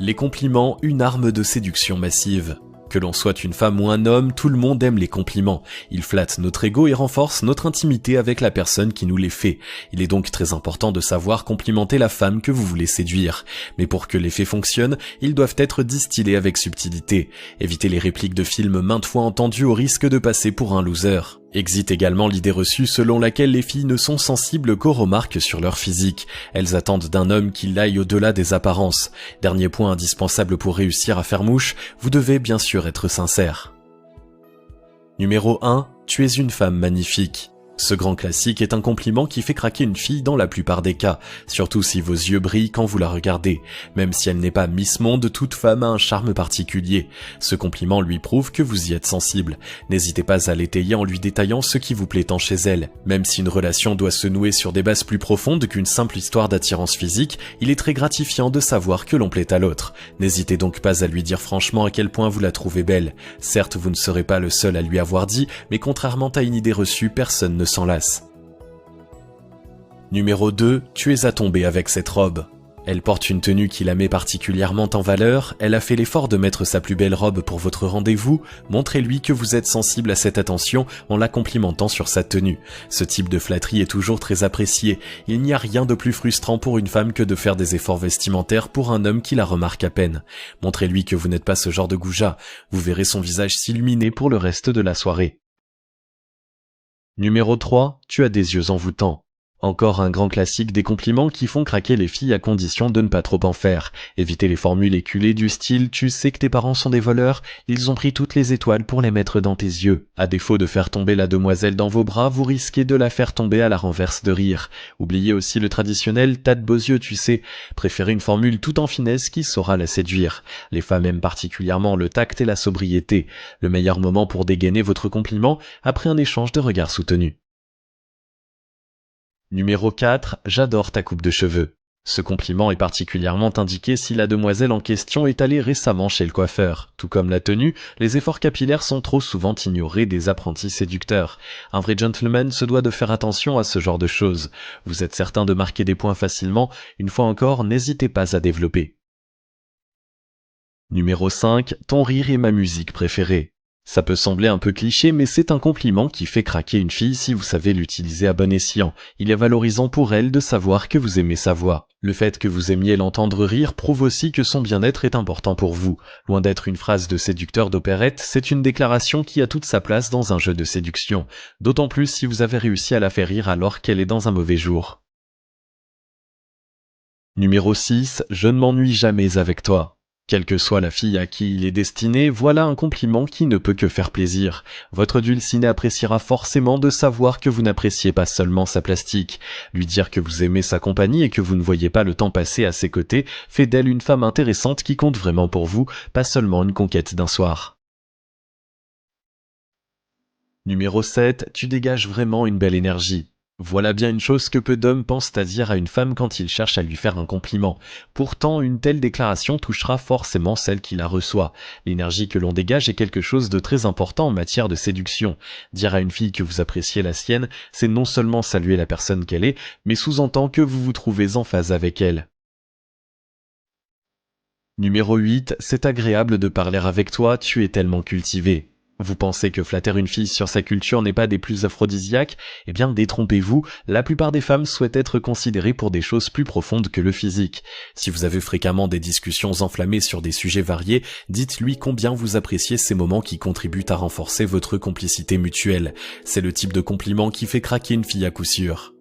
Les compliments, une arme de séduction massive. Que l'on soit une femme ou un homme, tout le monde aime les compliments. Ils flattent notre ego et renforcent notre intimité avec la personne qui nous les fait. Il est donc très important de savoir complimenter la femme que vous voulez séduire. Mais pour que l'effet fonctionne, ils doivent être distillés avec subtilité. Évitez les répliques de films maintes fois entendues au risque de passer pour un loser. Existe également l'idée reçue selon laquelle les filles ne sont sensibles qu'aux remarques sur leur physique. Elles attendent d'un homme qu'il aille au-delà des apparences. Dernier point indispensable pour réussir à faire mouche, vous devez bien sûr être sincère. Numéro 1. Tu es une femme magnifique. Ce grand classique est un compliment qui fait craquer une fille dans la plupart des cas, surtout si vos yeux brillent quand vous la regardez. Même si elle n'est pas Miss Monde, toute femme a un charme particulier. Ce compliment lui prouve que vous y êtes sensible. N'hésitez pas à l'étayer en lui détaillant ce qui vous plaît tant chez elle. Même si une relation doit se nouer sur des bases plus profondes qu'une simple histoire d'attirance physique, il est très gratifiant de savoir que l'on plaît à l'autre. N'hésitez donc pas à lui dire franchement à quel point vous la trouvez belle. Certes, vous ne serez pas le seul à lui avoir dit, mais contrairement à une idée reçue, personne ne s'en lasse. Numéro 2. Tu es à tomber avec cette robe. Elle porte une tenue qui la met particulièrement en valeur, elle a fait l'effort de mettre sa plus belle robe pour votre rendez-vous, montrez-lui que vous êtes sensible à cette attention en la complimentant sur sa tenue. Ce type de flatterie est toujours très apprécié, il n'y a rien de plus frustrant pour une femme que de faire des efforts vestimentaires pour un homme qui la remarque à peine. Montrez-lui que vous n'êtes pas ce genre de goujat, vous verrez son visage s'illuminer pour le reste de la soirée. Numéro 3. Tu as des yeux envoûtants. Encore un grand classique des compliments qui font craquer les filles à condition de ne pas trop en faire. Évitez les formules éculées du style « tu sais que tes parents sont des voleurs, ils ont pris toutes les étoiles pour les mettre dans tes yeux ». À défaut de faire tomber la demoiselle dans vos bras, vous risquez de la faire tomber à la renverse de rire. Oubliez aussi le traditionnel « t'as de beaux yeux, tu sais ». Préférez une formule tout en finesse qui saura la séduire. Les femmes aiment particulièrement le tact et la sobriété. Le meilleur moment pour dégainer votre compliment après un échange de regards soutenus. Numéro 4. J'adore ta coupe de cheveux. Ce compliment est particulièrement indiqué si la demoiselle en question est allée récemment chez le coiffeur. Tout comme la tenue, les efforts capillaires sont trop souvent ignorés des apprentis séducteurs. Un vrai gentleman se doit de faire attention à ce genre de choses. Vous êtes certain de marquer des points facilement, une fois encore, n'hésitez pas à développer. Numéro 5. Ton rire est ma musique préférée. Ça peut sembler un peu cliché, mais c'est un compliment qui fait craquer une fille si vous savez l'utiliser à bon escient. Il est valorisant pour elle de savoir que vous aimez sa voix. Le fait que vous aimiez l'entendre rire prouve aussi que son bien-être est important pour vous. Loin d'être une phrase de séducteur d'opérette, c'est une déclaration qui a toute sa place dans un jeu de séduction. D'autant plus si vous avez réussi à la faire rire alors qu'elle est dans un mauvais jour. Numéro 6. Je ne m'ennuie jamais avec toi. Quelle que soit la fille à qui il est destiné, voilà un compliment qui ne peut que faire plaisir. Votre dulcinée appréciera forcément de savoir que vous n'appréciez pas seulement sa plastique. Lui dire que vous aimez sa compagnie et que vous ne voyez pas le temps passer à ses côtés fait d'elle une femme intéressante qui compte vraiment pour vous, pas seulement une conquête d'un soir. Numéro 7. Tu dégages vraiment une belle énergie. Voilà bien une chose que peu d'hommes pensent à dire à une femme quand ils cherchent à lui faire un compliment. Pourtant, une telle déclaration touchera forcément celle qui la reçoit. L'énergie que l'on dégage est quelque chose de très important en matière de séduction. Dire à une fille que vous appréciez la sienne, c'est non seulement saluer la personne qu'elle est, mais sous-entend que vous vous trouvez en phase avec elle. Numéro 8. C'est agréable de parler avec toi, tu es tellement cultivé. Vous pensez que flatter une fille sur sa culture n'est pas des plus aphrodisiaques? Eh bien, détrompez-vous, la plupart des femmes souhaitent être considérées pour des choses plus profondes que le physique. Si vous avez fréquemment des discussions enflammées sur des sujets variés, dites-lui combien vous appréciez ces moments qui contribuent à renforcer votre complicité mutuelle. C'est le type de compliment qui fait craquer une fille à coup sûr.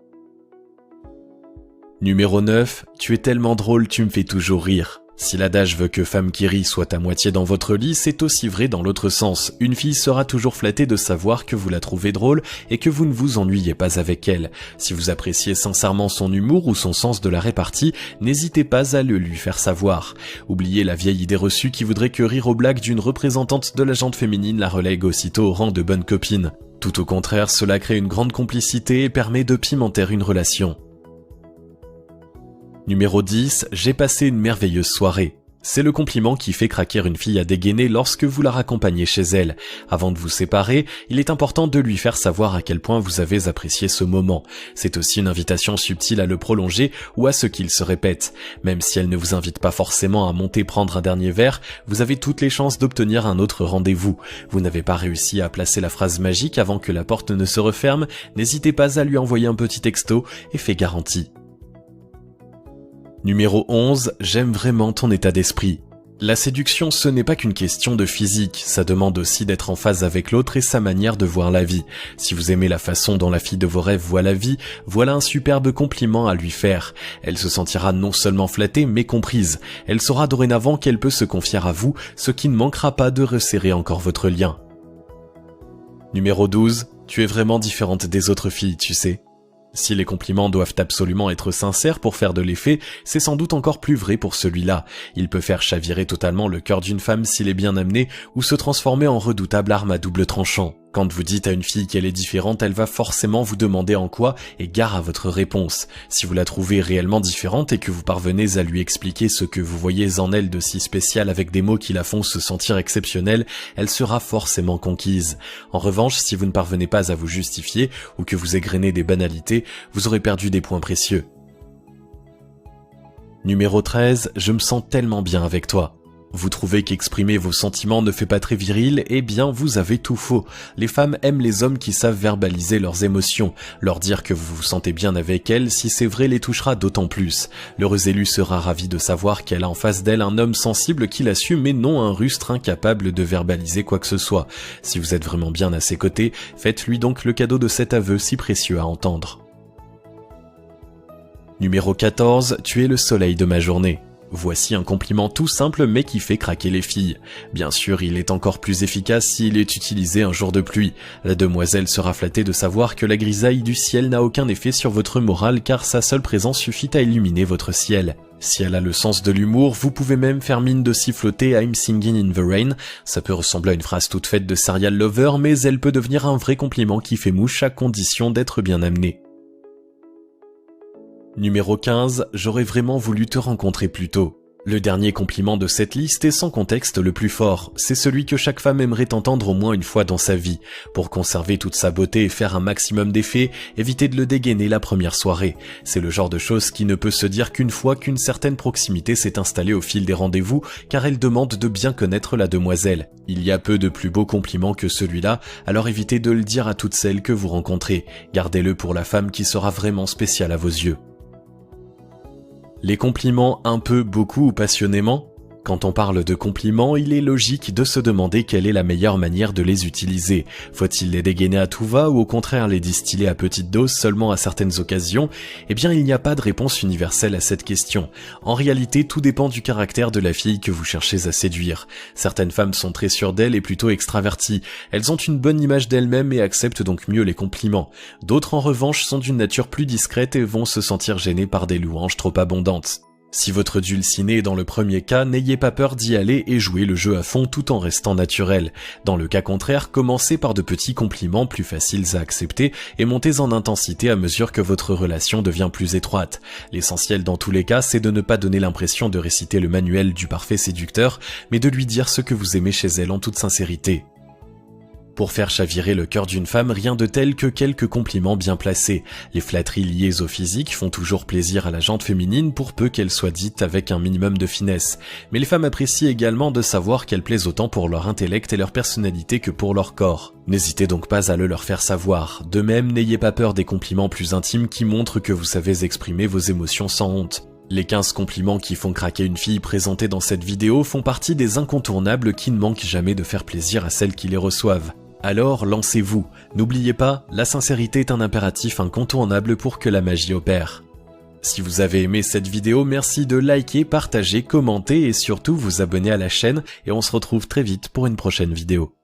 Numéro 9. Tu es tellement drôle, tu me fais toujours rire. Si l'adage veut que femme qui rit soit à moitié dans votre lit, c'est aussi vrai dans l'autre sens. Une fille sera toujours flattée de savoir que vous la trouvez drôle et que vous ne vous ennuyez pas avec elle. Si vous appréciez sincèrement son humour ou son sens de la répartie, n'hésitez pas à le lui faire savoir. Oubliez la vieille idée reçue qui voudrait que rire aux blagues d'une représentante de la gente féminine la relègue aussitôt au rang de bonne copine. Tout au contraire, cela crée une grande complicité et permet de pimenter une relation. Numéro 10. J'ai passé une merveilleuse soirée. C'est le compliment qui fait craquer une fille à dégainer lorsque vous la raccompagnez chez elle. Avant de vous séparer, il est important de lui faire savoir à quel point vous avez apprécié ce moment. C'est aussi une invitation subtile à le prolonger ou à ce qu'il se répète. Même si elle ne vous invite pas forcément à monter prendre un dernier verre, vous avez toutes les chances d'obtenir un autre rendez-vous. Vous n'avez pas réussi à placer la phrase magique avant que la porte ne se referme, n'hésitez pas à lui envoyer un petit texto, effet garanti. Numéro 11, j'aime vraiment ton état d'esprit. La séduction, ce n'est pas qu'une question de physique, ça demande aussi d'être en phase avec l'autre et sa manière de voir la vie. Si vous aimez la façon dont la fille de vos rêves voit la vie, voilà un superbe compliment à lui faire. Elle se sentira non seulement flattée, mais comprise. Elle saura dorénavant qu'elle peut se confier à vous, ce qui ne manquera pas de resserrer encore votre lien. Numéro 12, tu es vraiment différente des autres filles, tu sais. Si les compliments doivent absolument être sincères pour faire de l'effet, c'est sans doute encore plus vrai pour celui-là. Il peut faire chavirer totalement le cœur d'une femme s'il est bien amené ou se transformer en redoutable arme à double tranchant. Quand vous dites à une fille qu'elle est différente, elle va forcément vous demander en quoi et gare à votre réponse. Si vous la trouvez réellement différente et que vous parvenez à lui expliquer ce que vous voyez en elle de si spécial avec des mots qui la font se sentir exceptionnelle, elle sera forcément conquise. En revanche, si vous ne parvenez pas à vous justifier ou que vous égrenez des banalités, vous aurez perdu des points précieux. Numéro 13, je me sens tellement bien avec toi. Vous trouvez qu'exprimer vos sentiments ne fait pas très viril? Eh bien, vous avez tout faux. Les femmes aiment les hommes qui savent verbaliser leurs émotions. Leur dire que vous vous sentez bien avec elles, si c'est vrai, les touchera d'autant plus. L'heureuse élue sera ravie de savoir qu'elle a en face d'elle un homme sensible qui l'assume et non un rustre incapable de verbaliser quoi que ce soit. Si vous êtes vraiment bien à ses côtés, faites-lui donc le cadeau de cet aveu si précieux à entendre. Numéro 14, tu es le soleil de ma journée. Voici un compliment tout simple mais qui fait craquer les filles. Bien sûr, il est encore plus efficace s'il est utilisé un jour de pluie. La demoiselle sera flattée de savoir que la grisaille du ciel n'a aucun effet sur votre morale car sa seule présence suffit à illuminer votre ciel. Si elle a le sens de l'humour, vous pouvez même faire mine de siffloter I'm singing in the rain. Ça peut ressembler à une phrase toute faite de serial lover, mais elle peut devenir un vrai compliment qui fait mouche à condition d'être bien amené. Numéro 15, j'aurais vraiment voulu te rencontrer plus tôt. Le dernier compliment de cette liste est sans contexte le plus fort. C'est celui que chaque femme aimerait entendre au moins une fois dans sa vie. Pour conserver toute sa beauté et faire un maximum d'effet, évitez de le dégainer la première soirée. C'est le genre de chose qui ne peut se dire qu'une fois qu'une certaine proximité s'est installée au fil des rendez-vous, car elle demande de bien connaître la demoiselle. Il y a peu de plus beaux compliments que celui-là, alors évitez de le dire à toutes celles que vous rencontrez. Gardez-le pour la femme qui sera vraiment spéciale à vos yeux. Les compliments un peu, beaucoup ou passionnément? Quand on parle de compliments, il est logique de se demander quelle est la meilleure manière de les utiliser. Faut-il les dégainer à tout va ou au contraire les distiller à petite dose seulement à certaines occasions? Eh bien, il n'y a pas de réponse universelle à cette question. En réalité, tout dépend du caractère de la fille que vous cherchez à séduire. Certaines femmes sont très sûres d'elles et plutôt extraverties. Elles ont une bonne image d'elles-mêmes et acceptent donc mieux les compliments. D'autres, en revanche, sont d'une nature plus discrète et vont se sentir gênées par des louanges trop abondantes. Si votre dulciné est dans le premier cas, n'ayez pas peur d'y aller et jouez le jeu à fond tout en restant naturel. Dans le cas contraire, commencez par de petits compliments plus faciles à accepter et montez en intensité à mesure que votre relation devient plus étroite. L'essentiel dans tous les cas, c'est de ne pas donner l'impression de réciter le manuel du parfait séducteur, mais de lui dire ce que vous aimez chez elle en toute sincérité. Pour faire chavirer le cœur d'une femme, rien de tel que quelques compliments bien placés. Les flatteries liées au physique font toujours plaisir à la gente féminine pour peu qu'elles soient dites avec un minimum de finesse. Mais les femmes apprécient également de savoir qu'elles plaisent autant pour leur intellect et leur personnalité que pour leur corps. N'hésitez donc pas à le leur faire savoir. De même, n'ayez pas peur des compliments plus intimes qui montrent que vous savez exprimer vos émotions sans honte. Les 15 compliments qui font craquer une fille présentés dans cette vidéo font partie des incontournables qui ne manquent jamais de faire plaisir à celles qui les reçoivent. Alors lancez-vous. N'oubliez pas, la sincérité est un impératif incontournable pour que la magie opère. Si vous avez aimé cette vidéo, merci de liker, partager, commenter et surtout vous abonner à la chaîne et on se retrouve très vite pour une prochaine vidéo.